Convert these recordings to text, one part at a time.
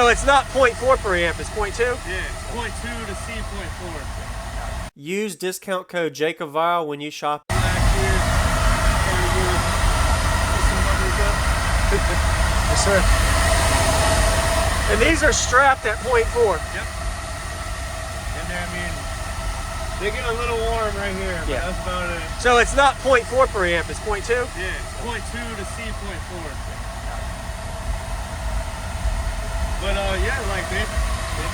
So it's not 0.4 per amp, it's 0.2? Yeah, it's 0.2 to C 0.4. Use discount code JACOBVIRAL when you shop. Last year, Yes, sir. And these are strapped at 0.4. Yep. And then, I mean, they get a little warm right here, but Yeah. that's about it. So it's not 0.4 per amp, it's 0.2? Yeah, it's 0.2 to C 0.4. But yeah, like they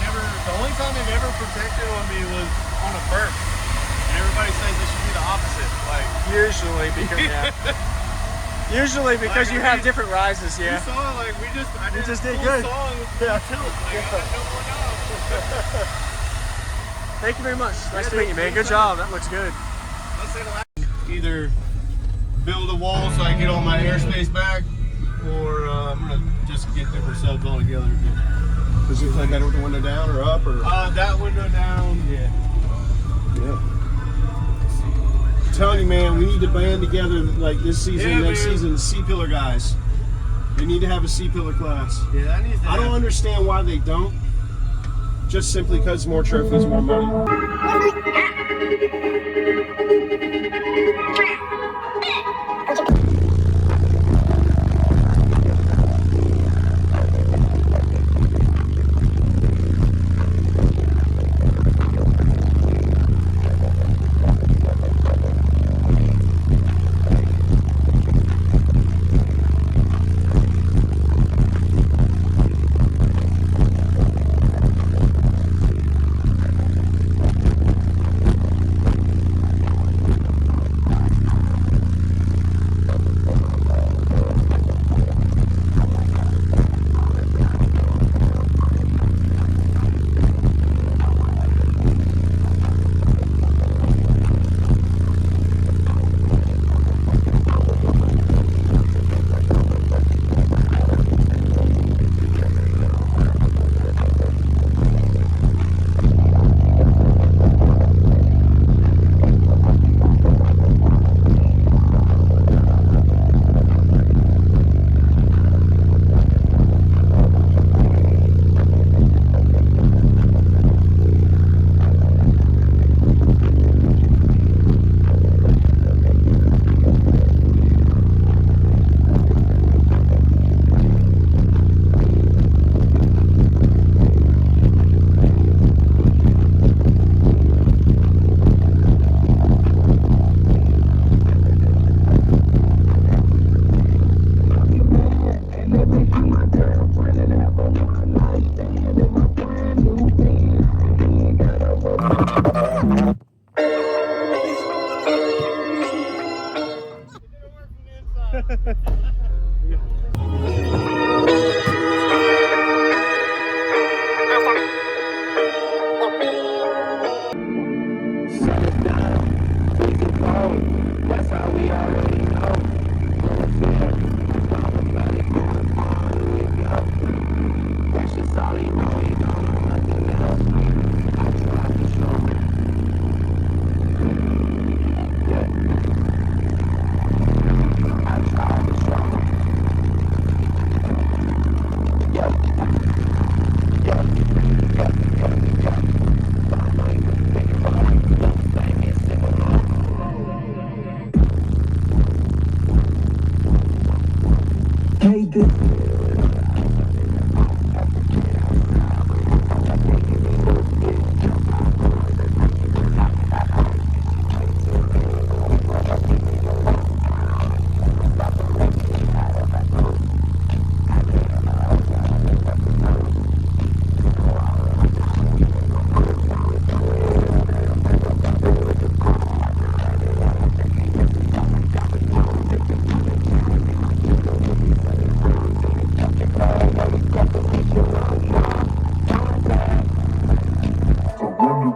never, the only time they've ever protected on me was on a burp. And everybody says it should be the opposite. Like Usually because you have different rises, yeah. You saw, like I just did did a full good. song with Yeah. tilt. Like I had no more knobs. Thank you very much. Nice to meet you, man. Good job. That looks good. Let's say the last. Either build a wall so I get all my airspace back, or I'm gonna just get different subs altogether. Does it play better with the window down or up? Or that window down, yeah. Yeah. I'm telling you, man, we need to band together like this season, Yeah, next man. season, C-pillar guys. We need to have a C-pillar class. Yeah, that needs to I don't understand why they don't. Just simply because more trophies, more money.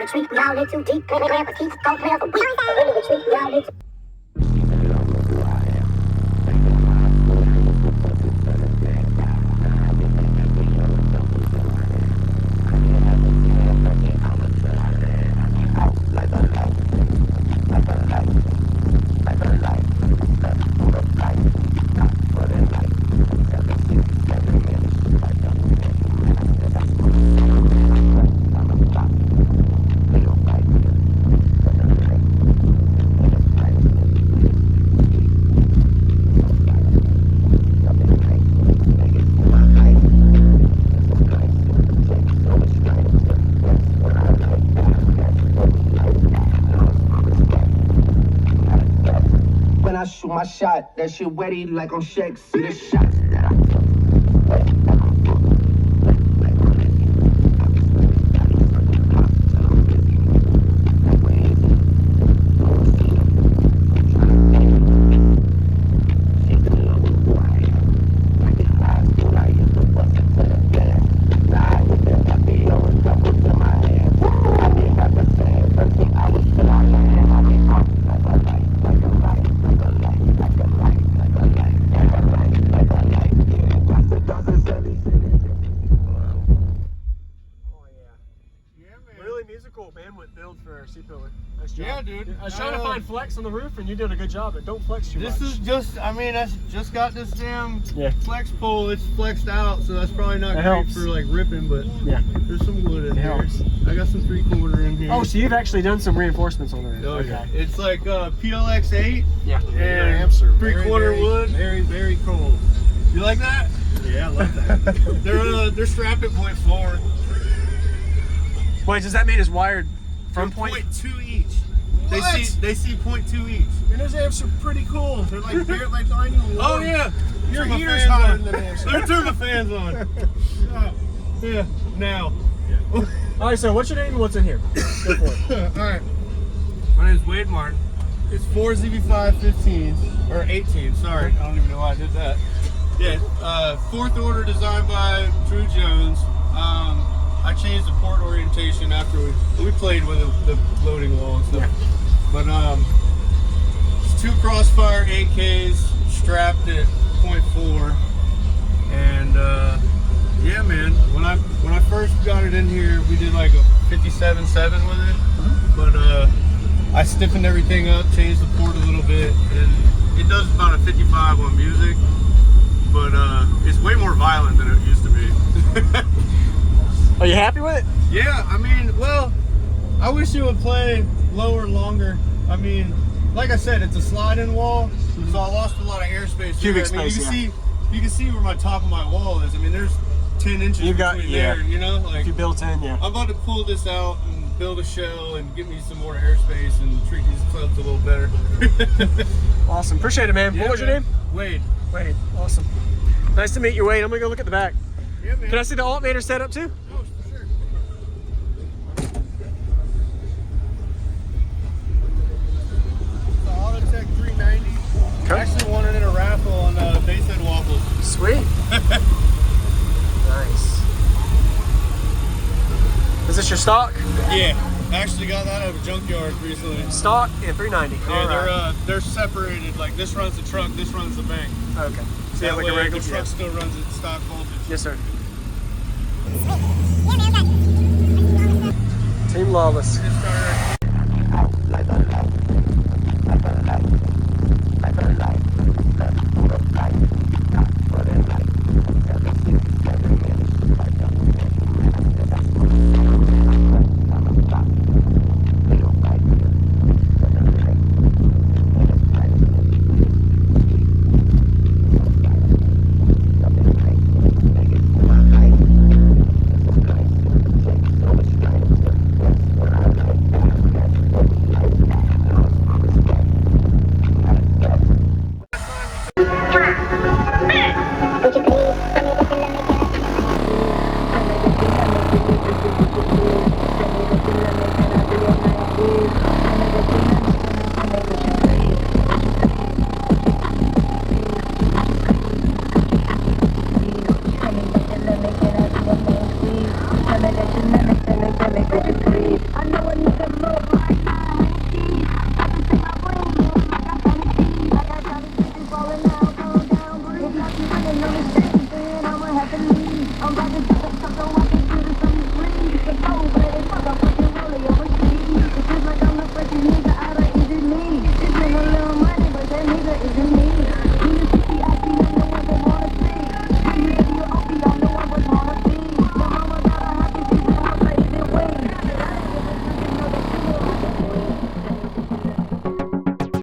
Retreat, we all in too deep. Plan for keeps, don't plan for weeks. Retreat, we all in too my shot. That shit wetty like on Shaq. See the shots that I took. bandwidth build for Seaport. Nice job. Yeah, dude. I was trying to find flex on the roof, and you did a good job, but don't flex too much. This is just, I mean, I just got this damn Yeah. flex pole. It's flexed out, so that's probably not That great helps. for like ripping, but Yeah. there's some wood in It here. helps. I got some 3/4 in here. Oh, so you've actually done some reinforcements on the roof. Oh, Okay. yeah. It's like PLX 8 Yeah. and amps are 3/4 wood. Very, very cold. You like that? Yeah, I love that. They're strapped at 0.4. Wait, does that mean it's wired from They're point? 0.2 each. What? They see 0.2 each. And those amps are pretty cool. They're like, like I ain't even Oh warm. yeah. Your Turn my heater's fans hotter on. than the amps. Let me turn the fans on. Yeah. Now. All right, so what's your name and what's in here? Go for it. All right. My name is Wade Martin. It's 4 ZB5 15s or 18. Sorry, I don't even know why I did that. Yeah. 4th order designed by Drew Jones. I changed the port orientation after we played with the loading wall and stuff. Yeah. But it's 2 Crossfire 8Ks strapped at 0.4, and yeah, man. When I first got it in here, we did like a 57.7 with it, but I stiffened everything up, changed the port a little bit, and it does about a 55 on music, but it's way more violent than it used to be. Are you happy with it? Yeah, I mean, well, I wish it would play lower longer. I mean, like I said, it's a slide-in wall, so I lost a lot of airspace. Cubic I mean, space, you can see where my top of my wall is. I mean, there's 10 inches You've got- between yeah. there, you know? Like, If you built in, yeah. I'm about to pull this out and build a shell and get me some more airspace and treat these clubs a little better. Awesome. Appreciate it, man. Yeah, What was your man. name? Wade. Wade. Awesome. Nice to meet you, Wade. I'm gonna go look at the back. Yeah, man. Can I see the alternator setup too? Oh, for sure. The Autotech 390. Okay. I actually won it in a raffle on Basehead Waffles. Sweet. Nice. Is this your stock? Yeah, I actually got that out of a junkyard recently. Stock and 390. Yeah, All right. they're separated. Like this runs the truck, this runs the bank. Okay. So Yeah, that like way a regular. the truck Yeah. still runs at stock voltage. Yes, sir. Team Lawless. Just started